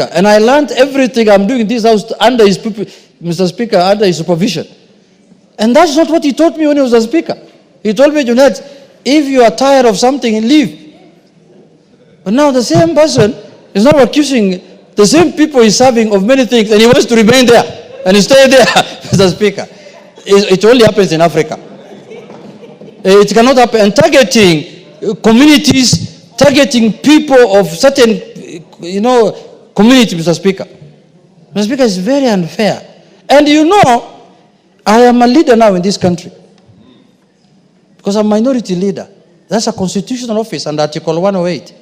And I learned everything I'm doing in this house under his, Mr. Speaker, under his supervision. And that's not what he taught me when he was a speaker. He told me, JUNET, if you are tired of something, leave. But now the same person is now accusing the same people he's serving of many things, and he wants to remain there and he stay there, Mr. Speaker. It only happens in Africa. It cannot happen. And targeting communities, targeting people of certain, community, Mr. Speaker. Mr. Speaker, is very unfair. And I am a leader now in this country because I'm a minority leader. That's a constitutional office under Article 108.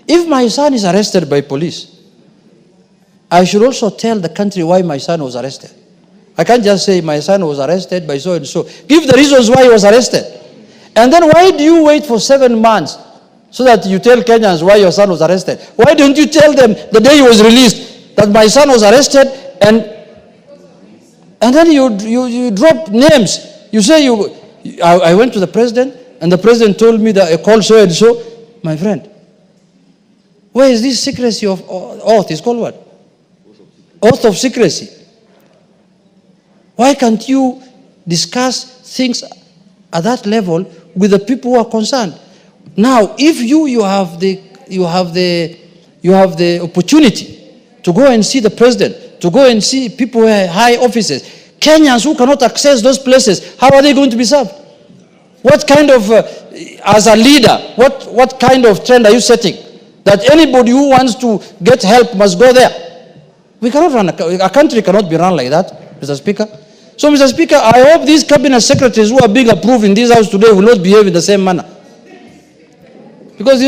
If my son is arrested by police, I should also tell the country why my son was arrested. I can't just say my son was arrested by so and so. Give the reasons why he was arrested. And then why do you wait for 7 months so that you tell Kenyans why your son was arrested? Why don't you tell them the day he was released that my son was arrested, and then you drop names. You say I went to the president and the president told me that I called so and so. My friend, where is this secrecy of oath? It's called what? Oath of secrecy. Why can't you discuss things at that level with the people who are concerned? Now, if you have the opportunity to go and see the president, to go and see people who are high offices, Kenyans who cannot access those places, how are they going to be served? What kind of, as a leader, what kind of trend are you setting? That anybody who wants to get help must go there. We cannot run, a country cannot be run like that, Mr. Speaker. So, Mr. Speaker, I hope these cabinet secretaries who are being approved in this house today will not behave in the same manner. Because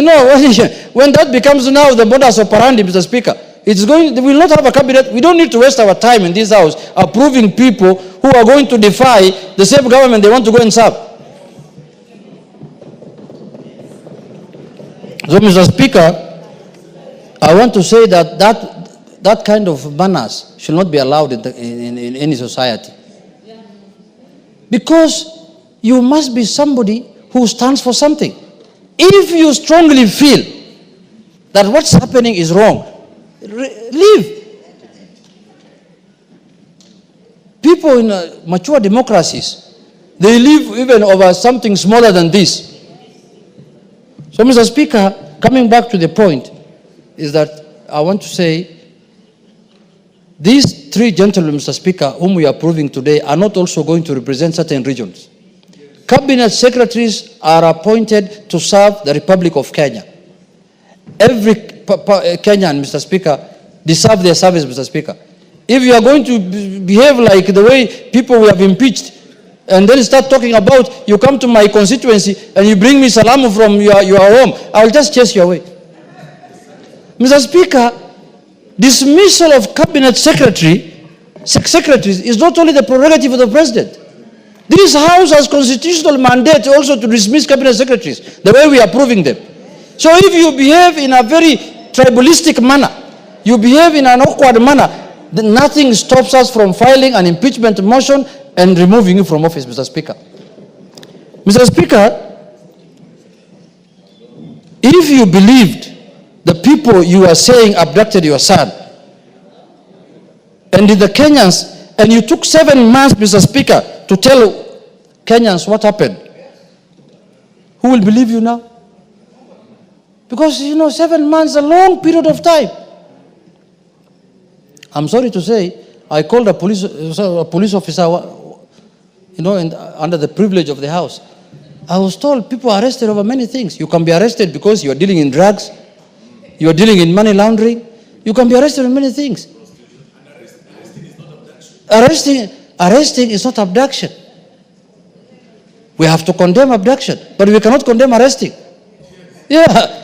when that becomes now the modus operandi, Mr. Speaker, we will not have a cabinet. We don't need to waste our time in this house approving people who are going to defy the same government they want to go and serve. So, Mr. Speaker, I want to say that kind of manners should not be allowed in any society. Because you must be somebody who stands for something. If you strongly feel that what's happening is wrong, leave. People in mature democracies, they live even over something smaller than this. So, Mr. Speaker, coming back to the point, is that I want to say these 3 gentlemen, Mr. Speaker, whom we are approving today, are not also going to represent certain regions. Cabinet secretaries are appointed to serve the Republic of Kenya. Every Kenyan, Mr. Speaker, deserve their service, Mr. Speaker. If you are going to behave like the way people we have impeached, and then start talking about, you come to my constituency and you bring me salam from your home, I will just chase you away. Mr. Speaker, dismissal of cabinet secretaries is not only the prerogative of the president. This house has constitutional mandate also to dismiss cabinet secretaries, the way we are approving them. So if you behave in a very tribalistic manner, you behave in an awkward manner, then nothing stops us from filing an impeachment motion and removing you from office, Mr. Speaker. Mr. Speaker, if you believed the people you are saying abducted your son, and the Kenyans, and you took 7 months, Mr. Speaker, to tell Kenyans what happened, who will believe you now? Because, 7 months is a long period of time. I'm sorry to say, I called a police officer, under the privilege of the house. I was told people are arrested over many things. You can be arrested because you are dealing in drugs, you are dealing in money laundering. You can be arrested in many things. Arresting is not abduction. We have to condemn abduction, but we cannot condemn arresting. Yeah.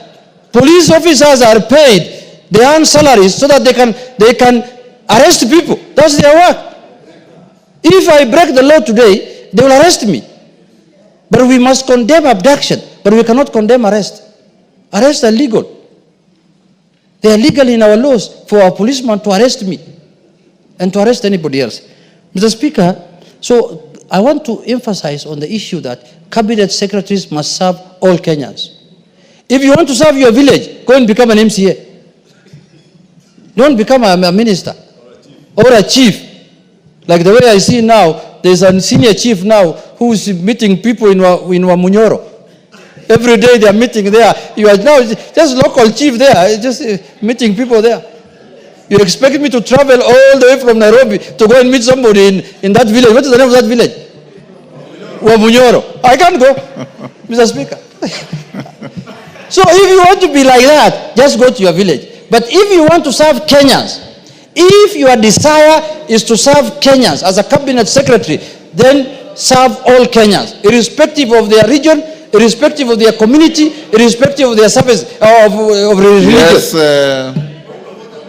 Police officers are paid, they earn salaries so that they can arrest people. That's their work. If I break the law today, they will arrest me. But we must condemn abduction, but we cannot condemn arrest. Arrests are legal. They are legal in our laws for a policeman to arrest me and to arrest anybody else. Mr. Speaker, so I want to emphasize on the issue that cabinet secretaries must serve all Kenyans. If you want to serve your village, go and become an MCA. Don't become a minister or a chief. Like the way I see now, there's a senior chief now who's meeting people in Manyora. Every day they are meeting there. You are now just local chief there, just meeting people there. You expect me to travel all the way from Nairobi to go and meet somebody in that village? What is the name of that village? Manyora. I can't go, Mr. Speaker. So if you want to be like that, just go to your village. But if you want to serve Kenyans, if your desire is to serve Kenyans as a cabinet secretary, then serve all Kenyans, irrespective of their region, irrespective of their community, irrespective of their service, of religion. Yes,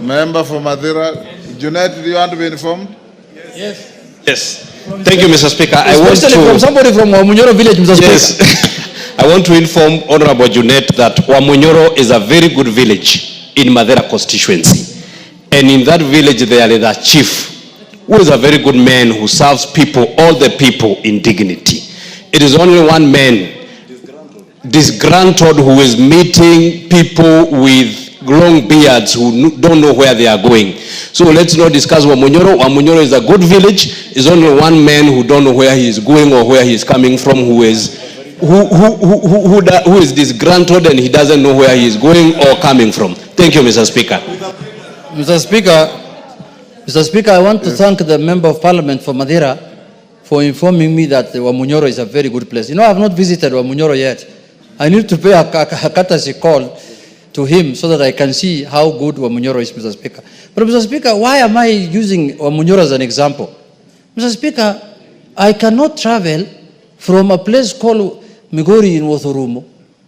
member from Madeira. JUNET, do you want to be informed? Yes. Yes. Thank you, Mr. Speaker. Especially from somebody from Manyora village, Mr. Yes. Speaker. I want to inform Honorable JUNET that Manyora is a very good village in Madeira constituency. And in that village there is a chief who is a very good man who serves people, all the people in dignity. It is only one man, disgruntled, who is meeting people with long beards who don't know where they are going. So let's not discuss Manyora. Manyora is a good village. It's only one man who don't know where he is going or where he is coming from, who is disgruntled and he doesn't know where he is going or coming from. Thank you, Mr. Speaker. Mr. Speaker, I want to thank the Member of Parliament for Madeira for informing me that Manyora is a very good place. You know, I have not visited Manyora yet. I need to pay a courtesy call to him so that I can see how good Manyora is, Mr. Speaker. But Mr. Speaker, why am I using Manyora as an example? Mr. Speaker, I cannot travel from a place called Migori in Wothoromo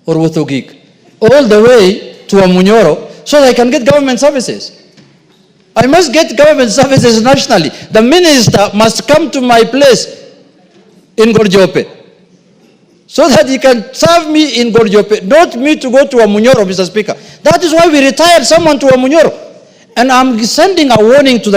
or Wothogig all the way to Manyora so that I can get government services. I must get government services nationally. The minister must come to my place in Gorjope so that he can serve me in Gorjope, not me to go to Manyora, Mr. Speaker. That is why we retired someone to Manyora. And I'm sending a warning to the